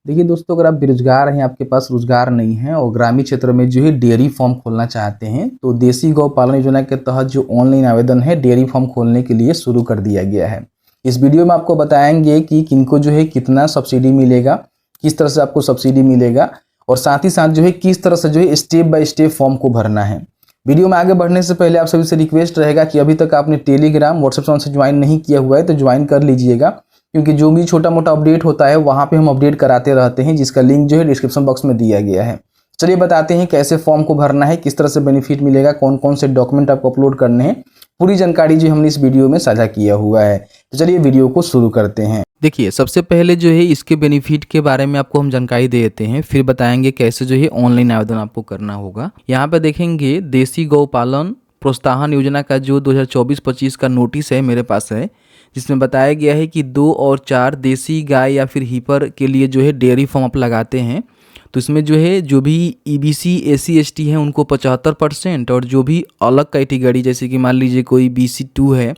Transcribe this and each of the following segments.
देखिए दोस्तों, अगर आप बेरोजगार हैं, आपके पास रोजगार नहीं है और ग्रामीण क्षेत्र में जो है डेयरी फार्म खोलना चाहते हैं, तो देसी गौ पालन योजना के तहत जो ऑनलाइन आवेदन है डेयरी फार्म खोलने के लिए शुरू कर दिया गया है। इस वीडियो में आपको बताएंगे कि किनको जो है कितना सब्सिडी मिलेगा, किस तरह से आपको सब्सिडी मिलेगा और साथ ही साथ जो है किस तरह से जो है स्टेप बाय स्टेप फॉर्म को भरना है। वीडियो में आगे बढ़ने से पहले आप सभी से रिक्वेस्ट रहेगा कि अभी तक आपने टेलीग्राम व्हाट्सएप चैनल से ज्वाइन नहीं किया हुआ है तो ज्वाइन कर लीजिएगा, क्योंकि जो भी छोटा मोटा अपडेट होता है वहाँ पे हम अपडेट कराते रहते हैं, जिसका लिंक जो है डिस्क्रिप्शन बॉक्स में दिया गया है। चलिए बताते हैं कैसे फॉर्म को भरना है, किस तरह से बेनिफिट मिलेगा, कौन कौन से डॉक्यूमेंट आपको अपलोड करने हैं, पूरी जानकारी जो हमने इस वीडियो में साझा किया हुआ है। तो चलिए वीडियो को शुरू करते हैं। देखिए, सबसे पहले जो है इसके बेनिफिट के बारे में आपको हम जानकारी दे देते हैं, फिर बताएंगे कैसे जो है ऑनलाइन आवेदन आपको करना होगा। यहाँ पे देखेंगे देसी गौ पालन प्रोत्साहन योजना का जो 2024-25 का नोटिस है मेरे पास है, जिसमें बताया गया है कि 2 और 4 देसी गाय या फिर हीपर के लिए जो है डेयरी फार्म आप लगाते हैं तो इसमें जो है जो भी ईबीसी एसी एसटी हैं उनको 75% और जो भी अलग कैटेगरी जैसे कि मान लीजिए कोई BC2 है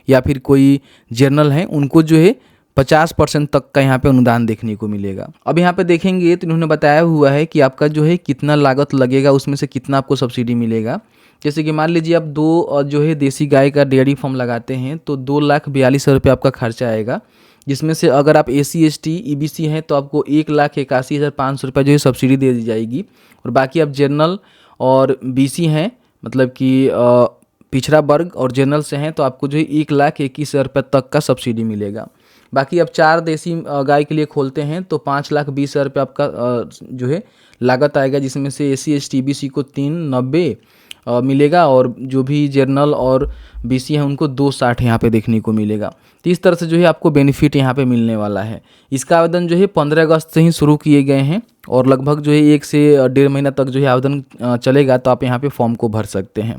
या फिर कोई जर्नल है उनको जो है 50% तक का यहाँ पे अनुदान देखने को मिलेगा। अब यहाँ पे देखेंगे तो इन्होंने बताया हुआ है कि आपका जो है कितना लागत लगेगा, उसमें से कितना आपको सब्सिडी मिलेगा। जैसे कि मान लीजिए आप 2 जो है देसी गाय का डेयरी फार्म लगाते हैं तो 2,42,000 रुपये आपका खर्चा आएगा, जिसमें से अगर आप एसी एसटी ईबीसी हैं तो आपको 1,81,500 रुपये जो है सब्सिडी दे दी जाएगी। और बाकी आप जनरल और बीसी हैं, मतलब कि पिछड़ा वर्ग और जनरल से हैं तो आपको जो है 1,21,000 रुपये तक का सब्सिडी मिलेगा। बाकी आप 4 देसी गाय के लिए खोलते हैं तो 5,20,000 रुपये आपका जो है लागत आएगा, जिसमें से एसी एसटी ईबीसी को 390 मिलेगा और जो भी जर्नल और बीसी हैं उनको 260 यहाँ पे देखने को मिलेगा। तो इस तरह से जो है आपको बेनिफिट यहाँ पे मिलने वाला है। इसका आवेदन जो है 15 अगस्त से ही शुरू किए गए हैं और लगभग जो है 1 से 1.5 महीना तक जो है आवेदन चलेगा, तो आप यहाँ पे फॉर्म को भर सकते हैं।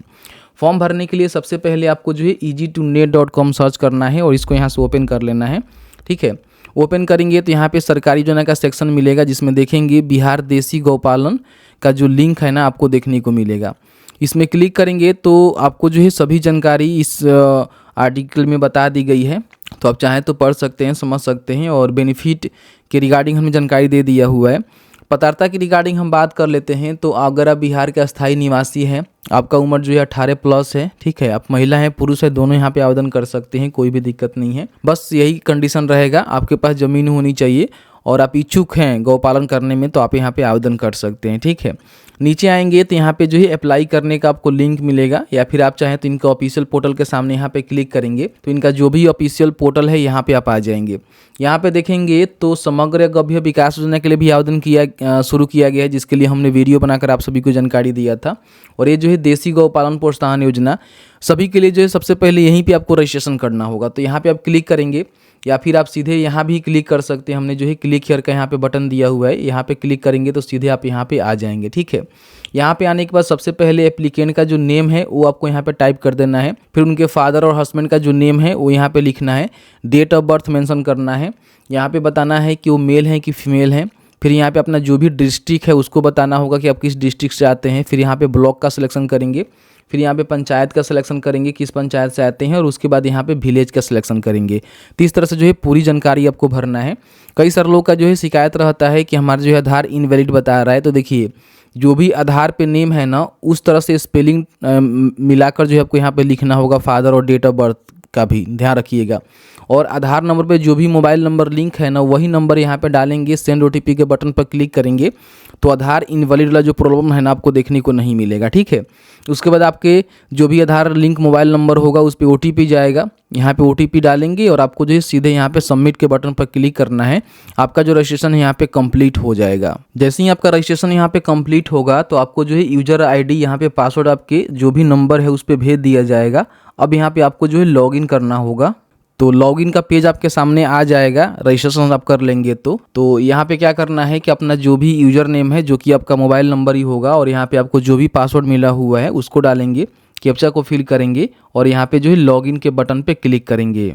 फॉर्म भरने के लिए सबसे पहले आपको जो है easy2net.com सर्च करना है और इसको यहाँ से ओपन कर लेना है। ठीक है, ओपन करेंगे तो यहाँ पे सरकारी योजना का सेक्शन मिलेगा, जिसमें देखेंगे बिहार देसी गौपालन का जो लिंक है ना आपको देखने को मिलेगा। इसमें क्लिक करेंगे तो आपको जो है सभी जानकारी इस आर्टिकल में बता दी गई है, तो आप चाहें तो पढ़ सकते हैं, समझ सकते हैं। और बेनिफिट के रिगार्डिंग हमें जानकारी दे दिया हुआ है। पात्रता की रिगार्डिंग हम बात कर लेते हैं तो अगर आप बिहार के अस्थायी निवासी हैं, आपका उम्र जो है 18+ है, ठीक है, आप महिला हैं पुरुष है दोनों यहाँ पे आवेदन कर सकते हैं, कोई भी दिक्कत नहीं है। बस यही कंडीशन रहेगा, आपके पास ज़मीन होनी चाहिए और आप इच्छुक हैं गौपालन करने में तो आप यहाँ पे आवेदन कर सकते हैं। ठीक है, नीचे आएंगे तो यहाँ पे जो है अप्लाई करने का आपको लिंक मिलेगा, या फिर आप चाहें तो इनका ऑफिशियल पोर्टल के सामने यहाँ पे क्लिक करेंगे तो इनका जो भी ऑफिशियल पोर्टल है यहाँ पे आप आ जाएंगे। यहाँ पे देखेंगे तो समग्र गव्य विकास योजना के लिए भी आवेदन शुरू किया गया है, जिसके लिए हमने वीडियो बनाकर आप सभी को जानकारी दिया था। और ये जो है देसी गौपालन प्रोत्साहन योजना सभी के लिए जो है सबसे पहले यहीं पे आपको रजिस्ट्रेशन करना होगा, तो यहाँ पे आप क्लिक करेंगे या फिर आप सीधे यहाँ भी क्लिक कर सकते हैं। हमने जो है क्लिक हियर का यहाँ पे बटन दिया हुआ है, यहाँ पे क्लिक करेंगे तो सीधे आप यहाँ पे आ जाएंगे। ठीक है, यहाँ पे आने के बाद सबसे पहले एप्लीकेंट का जो नेम है वो आपको यहाँ पे टाइप कर देना है, फिर उनके फादर और हस्बैंड का जो नेम है वो यहाँ पे लिखना है, डेट ऑफ बर्थ मेंशन करना है, यहाँ पे बताना है कि वो मेल है कि फीमेल है, फिर यहाँ पे अपना जो भी डिस्ट्रिक्ट है उसको बताना होगा कि आप किस डिस्ट्रिक्ट से आते हैं, फिर यहाँ पे ब्लॉक का सिलेक्शन करेंगे, फिर यहाँ पे पंचायत का सिलेक्शन करेंगे किस पंचायत से आते हैं, और उसके बाद यहाँ पे विलेज का सिलेक्शन करेंगे। तो इस तरह से जो है पूरी जानकारी आपको भरना है। कई सारे लोग का जो है शिकायत रहता है कि हमारा जो है आधार इनवैलिड बता रहा है, तो देखिए जो भी आधार पे नेम है ना उस तरह से स्पेलिंग मिलाकर जो है आपको यहाँ पे लिखना होगा, फादर और डेट ऑफ बर्थ का भी ध्यान रखिएगा। और आधार नंबर पे जो भी मोबाइल नंबर लिंक है ना वही नंबर यहाँ पे डालेंगे, सेंड OTP के बटन पर क्लिक करेंगे तो आधार इनवैलिड वाला जो प्रॉब्लम है ना आपको देखने को नहीं मिलेगा। ठीक है, उसके बाद आपके जो भी आधार लिंक मोबाइल नंबर होगा उस पर OTP जाएगा, यहाँ पे OTP डालेंगे और आपको जो है सीधे यहाँ पे सबमिट के बटन पर क्लिक करना है। आपका जो रजिस्ट्रेशन है यहाँ पे कंप्लीट हो जाएगा। जैसे ही आपका रजिस्ट्रेशन यहाँ पे कंप्लीट होगा तो आपको जो है यूजर ID यहाँ पे पासवर्ड आपके जो भी नंबर है उस पर भेज दिया जाएगा। अब यहाँ पे आपको जो है लॉगिन करना होगा, तो लॉगिन का पेज आपके सामने आ जाएगा। रजिस्ट्रेशन आप कर लेंगे तो यहाँ पे क्या करना है कि अपना जो भी यूजर नेम है जो कि आपका मोबाइल नंबर ही होगा और यहाँ पे आपको जो भी पासवर्ड मिला हुआ है उसको डालेंगे, कैप्चा को फिल करेंगे और यहाँ पे जो है लॉगिन के बटन पे क्लिक करेंगे।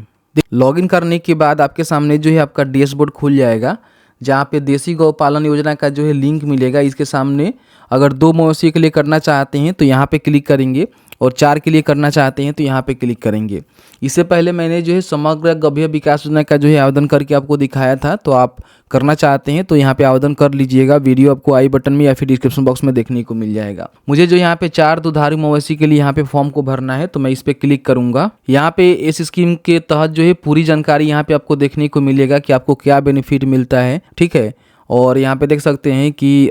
लॉगिन करने के बाद आपके सामने जो है आपका डैशबोर्ड खुल जाएगा, जहाँ पे देसी गौपालन योजना का जो है लिंक मिलेगा। इसके सामने अगर 2 मवेशी के लिए करना चाहते हैं तो यहाँ पे क्लिक करेंगे और 4 के लिए करना चाहते हैं तो यहाँ पे क्लिक करेंगे। इससे पहले मैंने जो है समग्र गव्य विकास योजना का जो है आवेदन करके आपको दिखाया था, तो आप करना चाहते हैं तो यहाँ पे आवेदन कर लीजिएगा। वीडियो आपको आई बटन में या फिर डिस्क्रिप्शन बॉक्स में देखने को मिल जाएगा। मुझे जो यहाँ पे 4 दुधारू मवेशी के लिए यहाँ पे फॉर्म को भरना है, तो मैं इस पे क्लिक करूंगा। यहाँ पे इस स्कीम के तहत जो है पूरी जानकारी यहाँ पे आपको देखने को मिलेगा कि आपको क्या बेनिफिट मिलता है, ठीक है। और यहाँ पे देख सकते हैं कि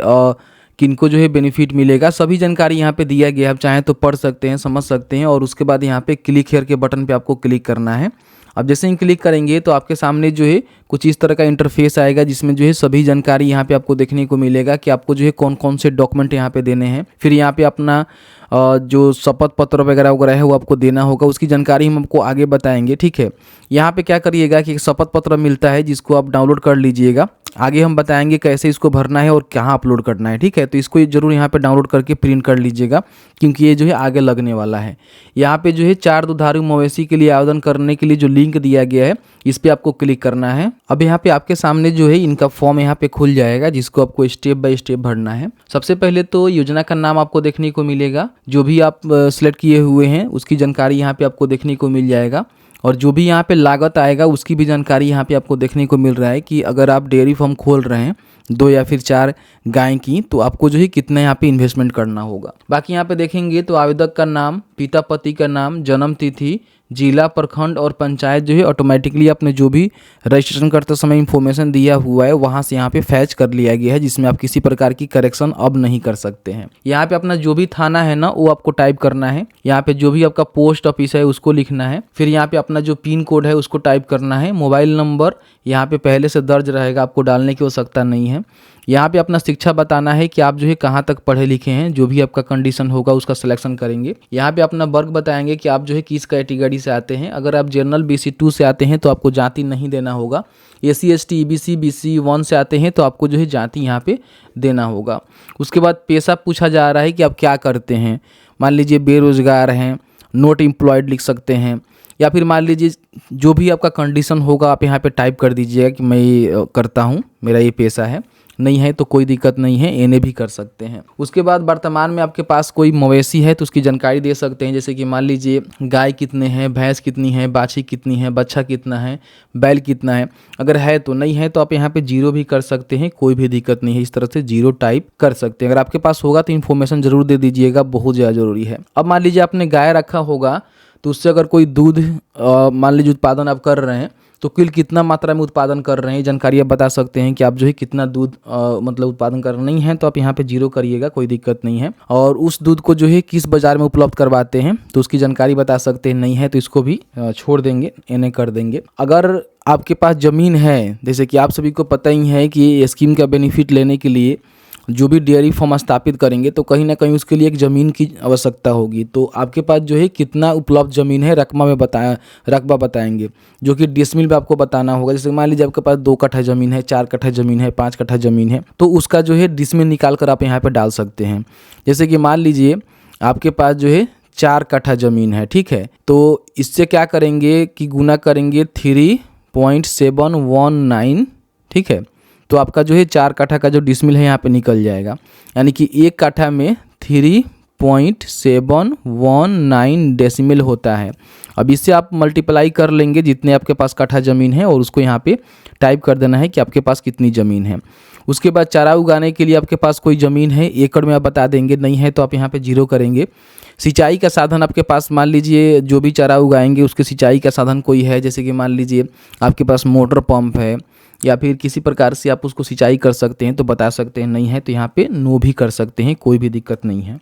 किनको जो है बेनिफिट मिलेगा, सभी जानकारी यहाँ पे दिया गया है। आप चाहें तो पढ़ सकते हैं, समझ सकते हैं। और उसके बाद यहाँ पे क्लिक हियर के बटन पे आपको क्लिक करना है। अब जैसे ही क्लिक करेंगे तो आपके सामने जो है कुछ इस तरह का इंटरफेस आएगा, जिसमें जो है सभी जानकारी यहाँ पे आपको देखने को मिलेगा कि आपको जो है कौन कौन से डॉक्यूमेंट यहाँ पे देने हैं। फिर यहाँ पे अपना जो शपथ पत्र वगैरह वगैरह है वो आपको देना होगा, उसकी जानकारी हम आपको आगे बताएंगे, ठीक है। यहाँ पे क्या करिएगा कि एक शपथ पत्र मिलता है जिसको आप डाउनलोड कर लीजिएगा। आगे हम बताएंगे कैसे इसको भरना है और कहाँ अपलोड करना है, ठीक है। तो इसको जरूर यहाँ पे डाउनलोड करके प्रिंट कर लीजिएगा, क्योंकि ये जो है आगे लगने वाला है। यहाँ पे जो है 4 दुधारू मवेशी के लिए आवेदन करने के लिए जो लिंक दिया गया है, इस पे आपको क्लिक करना है। अब यहाँ पे आपके सामने जो है इनका फॉर्म यहाँ पे खुल जाएगा, जिसको आपको स्टेप बाय स्टेप भरना है। सबसे पहले तो योजना का नाम आपको देखने को मिलेगा, जो भी आप सिलेक्ट किए हुए हैं उसकी जानकारी यहाँ पे आपको देखने को मिल जाएगा। और जो भी यहाँ पे लागत आएगा उसकी भी जानकारी यहाँ पे आपको देखने को मिल रहा है कि अगर आप डेयरी फार्म खोल रहे हैं 2 या फिर 4 गाय की, तो आपको जो है कितना यहाँ पे इन्वेस्टमेंट करना होगा। बाकी यहाँ पे देखेंगे तो आवेदक का नाम, पिता पति का नाम, जन्म तिथि, जिला, प्रखंड और पंचायत जो है ऑटोमेटिकली आपने जो भी रजिस्ट्रेशन करते समय इंफॉर्मेशन दिया हुआ है वहाँ से यहाँ पे फैच कर लिया गया है, जिसमें आप किसी प्रकार की करेक्शन अब नहीं कर सकते हैं। यहाँ पे अपना जो भी थाना है ना वो आपको टाइप करना है। यहाँ पे जो भी आपका पोस्ट ऑफिस है उसको लिखना है। फिर यहाँ पे अपना जो पिन कोड है उसको टाइप करना है। मोबाइल नंबर यहाँ पे पहले से दर्ज रहेगा, आपको डालने की आवश्यकता नहीं है। यहाँ पे अपना शिक्षा बताना है कि आप जो है कहाँ तक पढ़े लिखे हैं, जो भी आपका कंडीशन होगा उसका सिलेक्शन करेंगे। यहाँ पे अपना वर्ग बताएंगे कि आप जो है किस कैटेगरी से आते हैं। अगर आप जनरल BC2 से आते हैं तो आपको जाति नहीं देना होगा। SC ST EBC BC1 से आते हैं तो आपको जो है जाति यहाँ पे देना होगा। उसके बाद पेशा पूछा जा रहा है कि आप क्या करते हैं। मान लीजिए बेरोजगार हैं, नॉट एम्प्लॉयड लिख सकते हैं, या फिर मान लीजिए जो भी आपका कंडीशन होगा आप यहाँ पे टाइप कर दीजिएगा कि मैं ये करता हूँ, मेरा ये पेशा है। नहीं है तो कोई दिक्कत नहीं है, एने भी कर सकते हैं। उसके बाद वर्तमान में आपके पास कोई मवेशी है तो उसकी जानकारी दे सकते हैं, जैसे कि मान लीजिए गाय कितने हैं, भैंस कितनी है, बाछी कितनी है, बच्चा कितना है, बैल कितना है। अगर है तो, नहीं है तो आप यहाँ पे 0 भी कर सकते हैं, कोई भी दिक्कत नहीं है। इस तरह से 0 टाइप कर सकते हैं। अगर आपके पास होगा तो इन्फॉर्मेशन जरूर दे दीजिएगा, बहुत ज़्यादा जरूरी है। अब मान लीजिए आपने गाय रखा होगा तो उससे अगर कोई दूध मान लीजिए उत्पादन आप कर रहे हैं तो कुल कितना मात्रा में उत्पादन कर रहे हैं, जानकारी आप बता सकते हैं कि आप जो है कितना दूध मतलब उत्पादन कर रहे नहीं है तो आप यहाँ पे 0 करिएगा, कोई दिक्कत नहीं है। और उस दूध को जो है किस बाजार में उपलब्ध करवाते हैं तो उसकी जानकारी बता सकते हैं। नहीं है तो इसको भी छोड़ देंगे, एने कर देंगे। अगर आपके पास ज़मीन है, जैसे कि आप सभी को पता ही है कि ये स्कीम का बेनिफिट लेने के लिए जो भी डेयरी फार्म स्थापित करेंगे तो कहीं ना कहीं उसके लिए एक ज़मीन की आवश्यकता होगी। तो आपके पास जो है कितना उपलब्ध ज़मीन है रकबा बताएंगे, जो कि डिसमिल में आपको बताना होगा। जैसे मान लीजिए आपके पास 2 कट्ठा ज़मीन है, 4 कट्ठा ज़मीन है, 5 कट्ठा ज़मीन है, तो उसका जो है डिसमिल निकाल कर आप यहाँ पर डाल सकते हैं। जैसे कि मान लीजिए आपके पास जो है 4 कट्ठा ज़मीन है, ठीक है। तो इससे क्या करेंगे कि गुना करेंगे 3.719, ठीक है। तो आपका जो है 4 कट्ठा का जो डिसमिल है यहाँ पे निकल जाएगा, यानी कि 1 कट्ठा में 3.719 डेसिमल होता है। अब इससे आप मल्टीप्लाई कर लेंगे जितने आपके पास कट्ठा ज़मीन है और उसको यहाँ पे टाइप कर देना है कि आपके पास कितनी ज़मीन है। उसके बाद चारा उगाने के लिए आपके पास कोई ज़मीन है, एकड़ में आप बता देंगे। नहीं है तो आप यहाँ पे 0 करेंगे। सिंचाई का साधन आपके पास, मान लीजिए जो भी चारा उगाएंगे उसके सिंचाई का साधन कोई है, जैसे कि मान लीजिए आपके पास मोटर पंप है या फिर किसी प्रकार से आप उसको सिंचाई कर सकते हैं तो बता सकते हैं। नहीं है तो यहाँ पे नो भी कर सकते हैं, कोई भी दिक्कत नहीं है।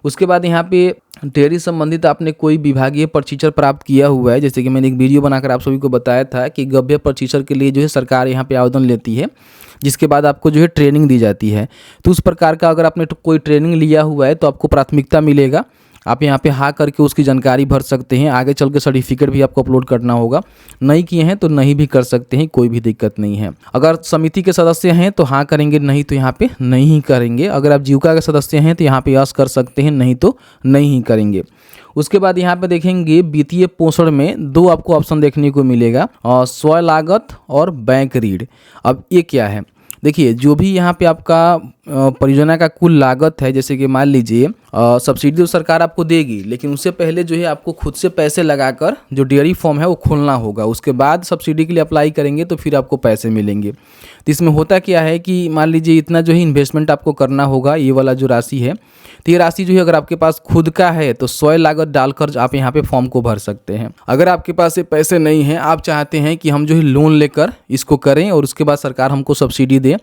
उसके बाद यहाँ पे डेयरी संबंधित आपने कोई विभागीय प्रशिक्षण प्राप्त किया हुआ है, जैसे कि मैंने एक वीडियो बनाकर आप सभी को बताया था कि गव्य प्रशिक्षण के लिए जो है सरकार यहाँ पे आवेदन लेती है, जिसके बाद आपको जो है ट्रेनिंग दी जाती है। तो उस प्रकार का अगर आपने कोई ट्रेनिंग लिया हुआ है तो आपको प्राथमिकता मिलेगा। आप यहाँ पे हाँ करके उसकी जानकारी भर सकते हैं। आगे चल के सर्टिफिकेट भी आपको अपलोड करना होगा। नहीं किए हैं तो नहीं भी कर सकते हैं, कोई भी दिक्कत नहीं है। अगर समिति के सदस्य हैं तो हाँ करेंगे, नहीं तो यहाँ पे नहीं करेंगे। अगर आप जीविका के सदस्य हैं तो यहाँ पे यस कर सकते हैं, नहीं तो नहीं करेंगे। उसके बाद यहाँ पे देखेंगे वित्तीय पोषण में 2 आपको ऑप्शन देखने को मिलेगा, स्व लागत और बैंक ऋण। अब ये क्या है, देखिए जो भी यहाँ पे आपका परियोजना का कुल लागत है, जैसे कि मान लीजिए सब्सिडी तो सरकार आपको देगी, लेकिन उससे पहले जो है आपको खुद से पैसे लगाकर जो डेयरी फार्म है वो खोलना होगा। उसके बाद सब्सिडी के लिए अप्लाई करेंगे तो फिर आपको पैसे मिलेंगे। तो इसमें होता क्या है कि मान लीजिए इतना जो है इन्वेस्टमेंट आपको करना होगा, ये वाला जो राशि है, तो ये राशि जो है अगर आपके पास खुद का है तो स्वयं लागत डालकर आप यहाँ पे फॉर्म को भर सकते हैं। अगर आपके पास ये पैसे नहीं हैं, आप चाहते हैं कि हम जो है लोन लेकर इसको करें और उसके बाद सरकार हमको सब्सिडी दे,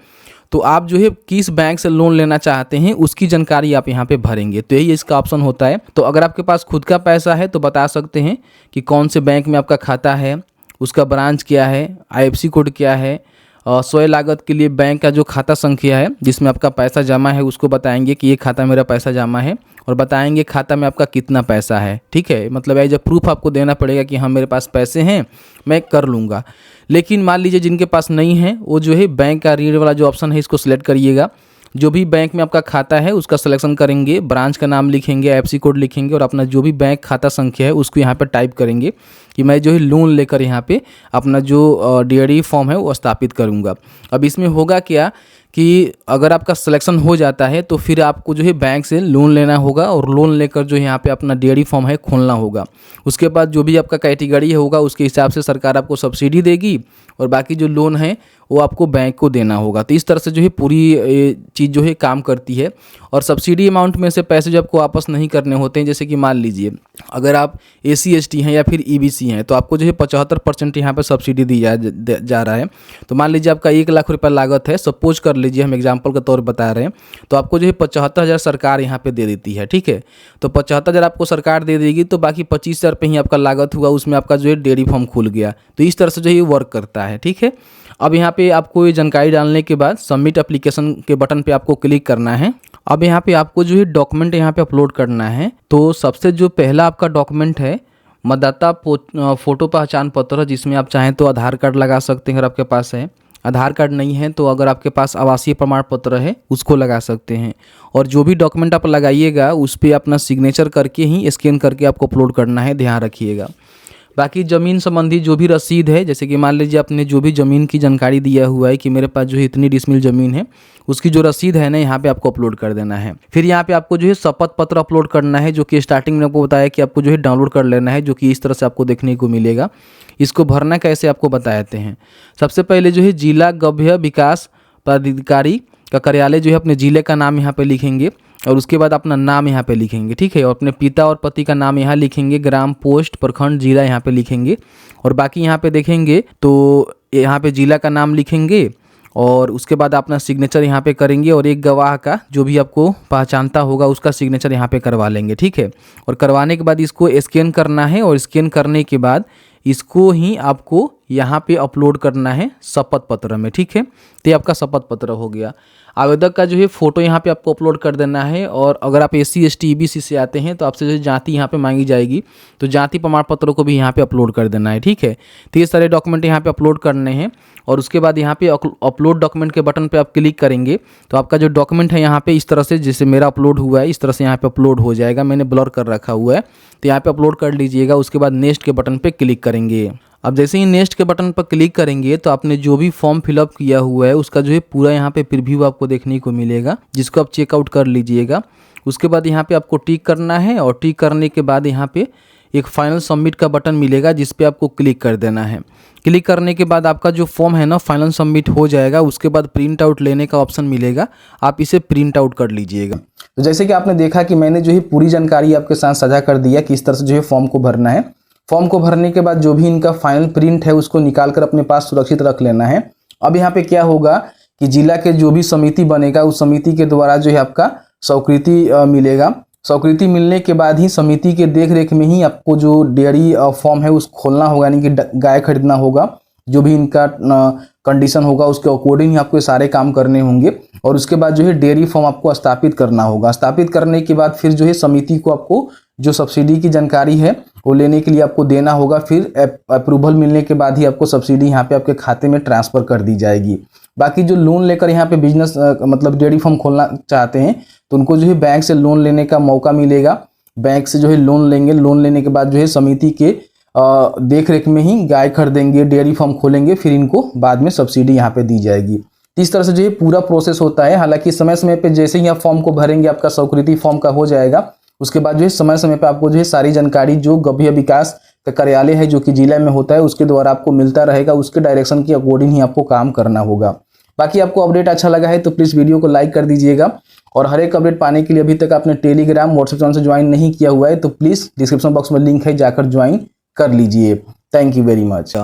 तो आप जो है किस बैंक से लोन लेना चाहते हैं उसकी जानकारी आप यहाँ पे भरेंगे। तो यही इसका ऑप्शन होता है। तो अगर आपके पास खुद का पैसा है तो बता सकते हैं कि कौन से बैंक में आपका खाता है, उसका ब्रांच क्या है, IFSC कोड क्या है, स्वयं लागत के लिए बैंक का जो खाता संख्या है जिसमें आपका पैसा जमा है उसको बताएंगे कि ये खाता मेरा पैसा जमा है, और बताएंगे खाता में आपका कितना पैसा है। ठीक है, मतलब एज अ प्रूफ आपको देना पड़ेगा कि हाँ मेरे पास पैसे हैं, मैं कर लूँगा। लेकिन मान लीजिए जिनके पास नहीं है वो जो है बैंक का रीड वाला जो ऑप्शन है इसको सिलेक्ट करिएगा। जो भी बैंक में आपका खाता है उसका सिलेक्शन करेंगे, ब्रांच का नाम लिखेंगे, IFSC कोड लिखेंगे और अपना जो भी बैंक खाता संख्या है उसको यहाँ पर टाइप करेंगे कि मैं जो है लोन लेकर यहाँ पे अपना जो डेयरी फार्म है वो स्थापित करूँगा। अब इसमें होगा क्या कि अगर आपका सिलेक्शन हो जाता है तो फिर आपको जो है बैंक से लोन लेना होगा और लोन लेकर जो यहाँ पे अपना डेयरी फार्म है खोलना होगा। उसके बाद जो भी आपका कैटेगरी होगा उसके हिसाब से सरकार आपको सब्सिडी देगी और बाकी जो लोन है वो आपको बैंक को देना होगा। तो इस तरह से जो है पूरी चीज़ जो है काम करती है। और सब्सिडी अमाउंट में से पैसे जो आपको वापस नहीं करने होते हैं, जैसे कि मान लीजिए अगर आप SC ST हैं या फिर EBC हैं तो आपको जो है 75% यहाँ पर सब्सिडी दी जा रहा है। तो मान लीजिए आपका 1 लाख रुपये लागत है, सपोज कर लीजिए, हम एग्जाम्पल के तौर पर बता रहे हैं, तो आपको जो है 75,000 सरकार यहाँ पे दे देती है। ठीक है, तो 75,000 आपको सरकार दे देगी तो बाकी 25,000 रुपये ही आपका लागत हुआ, उसमें आपका जो है डेयरी फार्म खुल गया। तो इस तरह से जो है ये वर्क करता है। ठीक है, अब यहाँ पे आपको ये जानकारी डालने के बाद सबमिट एप्लीकेशन के बटन पे आपको क्लिक करना है। अब यहाँ पे आपको जो है डॉक्यूमेंट यहाँ पे अपलोड करना है। तो सबसे जो पहला आपका डॉक्यूमेंट है मतदाता फोटो पहचान पत्र, जिसमें आप चाहें तो आधार कार्ड लगा सकते हैं अगर आपके पास है। आधार कार्ड नहीं है तो अगर आपके पास आवासीय प्रमाण पत्र है उसको लगा सकते हैं। और जो भी डॉक्यूमेंट आप लगाइएगा उस पर अपना सिग्नेचर करके ही स्कैन करके आपको अपलोड करना है, ध्यान रखिएगा। बाकी ज़मीन संबंधी जो भी रसीद है, जैसे कि मान लीजिए आपने जो भी ज़मीन की जानकारी दिया हुआ है कि मेरे पास जो है इतनी डिसमिल ज़मीन है, उसकी जो रसीद है ना यहाँ पे आपको अपलोड कर देना है। फिर यहाँ पे आपको जो है शपथ पत्र अपलोड करना है, जो कि स्टार्टिंग में आपको बताया कि आपको जो है डाउनलोड कर लेना है, जो कि इस तरह से आपको देखने को मिलेगा। इसको भरना कैसे आपको बताते हैं। सबसे पहले जो है जिला गव्य विकास पदाधिकारी का कार्यालय जो है अपने ज़िले का नाम यहाँ पे लिखेंगे और उसके बाद अपना नाम यहाँ पे लिखेंगे। ठीक है, और अपने पिता और पति का नाम यहाँ लिखेंगे, ग्राम, पोस्ट, प्रखंड, जिला यहाँ पे लिखेंगे। और बाकी यहाँ पे देखेंगे तो यहाँ पे जिला का नाम लिखेंगे और उसके बाद अपना सिग्नेचर यहाँ पे करेंगे और एक गवाह का जो भी आपको पहचानता होगा उसका सिग्नेचर यहाँ पे करवा लेंगे। ठीक है, और करवाने के बाद इसको स्कैन करना है और स्कैन करने के बाद इसको ही आपको यहाँ पे अपलोड करना है शपथ पत्र में। ठीक है, तो ये आपका शपथ पत्र हो गया। आवेदक का जो है फ़ोटो यहाँ पे आपको अपलोड कर देना है। और अगर आप SC ST EBC से आते हैं तो आपसे जो जाति यहाँ पे मांगी जाएगी, तो जाति प्रमाण पत्र को भी यहाँ पे अपलोड कर देना है। ठीक है, तो ये सारे डॉक्यूमेंट यहाँ पे अपलोड करने हैं और उसके बाद यहाँ पे अपलोड डॉक्यूमेंट के बटन पे आप क्लिक करेंगे तो आपका जो डॉक्यूमेंट है यहाँ पे इस तरह से, जैसे मेरा अपलोड हुआ है इस तरह से यहाँ पे अपलोड हो जाएगा। मैंने ब्लर कर रखा हुआ है तो यहाँ पे अपलोड कर लीजिएगा। उसके बाद नेक्स्ट के बटन पे क्लिक करेंगे। अब जैसे ही नेक्स्ट के बटन पर क्लिक करेंगे तो आपने जो भी फॉर्म फिलअप किया हुआ है उसका जो है पूरा यहाँ पे प्रीव्यू आपको देखने को मिलेगा, जिसको आप चेकआउट कर लीजिएगा। उसके बाद यहाँ पे आपको टिक करना है और टिक करने के बाद यहाँ पे एक फाइनल सबमिट का बटन मिलेगा जिस पे आपको क्लिक कर देना है। क्लिक करने के बाद आपका जो फॉर्म है ना फाइनल सबमिट हो जाएगा। उसके बाद प्रिंट आउट लेने का ऑप्शन मिलेगा, आप इसे प्रिंट आउट कर लीजिएगा। तो जैसे कि आपने देखा कि मैंने जो है पूरी जानकारी आपके साथ साझा कर दिया कि इस तरह से जो है फॉर्म को भरना है। फॉर्म को भरने के बाद जो भी इनका फाइनल प्रिंट है उसको निकाल कर अपने पास सुरक्षित रख लेना है। अब यहाँ पे क्या होगा कि जिला के जो भी समिति बनेगा उस समिति के द्वारा जो है आपका स्वीकृति मिलेगा। स्वीकृति मिलने के बाद ही समिति के देख रेख में ही आपको जो डेयरी फॉर्म है उस खोलना होगा, यानी कि गाय खरीदना होगा। जो भी इनका कंडीशन होगा उसके अकॉर्डिंग ही आपको सारे काम करने होंगे। और उसके बाद जो है डेयरी फार्म आपको स्थापित करना होगा। स्थापित करने के बाद फिर जो है समिति को आपको जो सब्सिडी की जानकारी है वो लेने के लिए आपको देना होगा। फिर अप्रूवल मिलने के बाद ही आपको सब्सिडी यहाँ पे आपके खाते में ट्रांसफ़र कर दी जाएगी। बाकी जो लोन लेकर यहाँ पे बिजनेस मतलब डेयरी फार्म खोलना चाहते हैं तो उनको जो है बैंक से लोन लेने का मौका मिलेगा। बैंक से जो है लोन लेंगे, लोन लेने के बाद जो है समिति के देख रेख में ही गाय खरीदेंगे, डेयरी फार्म खोलेंगे, फिर इनको बाद में सब्सिडी यहाँ पे दी जाएगी। तो इस तरह से जो है पूरा प्रोसेस होता है। हालांकि समय समय पे जैसे ही आप फॉर्म को भरेंगे आपका स्वीकृति फॉर्म का हो जाएगा, उसके बाद जो है समय समय पे आपको जो है सारी जानकारी जो गव्य विकास का कार्यालय है जो कि जिला में होता है उसके द्वारा आपको मिलता रहेगा, उसके डायरेक्शन के अकॉर्डिंग ही आपको काम करना होगा। बाकी आपको अपडेट अच्छा लगा है तो प्लीज़ वीडियो को लाइक कर दीजिएगा, और हर एक अपडेट पाने के लिए अभी तक आपने टेलीग्राम व्हाट्सएप चैनल से ज्वाइन नहीं किया हुआ है तो प्लीज़ डिस्क्रिप्शन बॉक्स में लिंक है, जाकर ज्वाइन कर लीजिए। Thank you very much.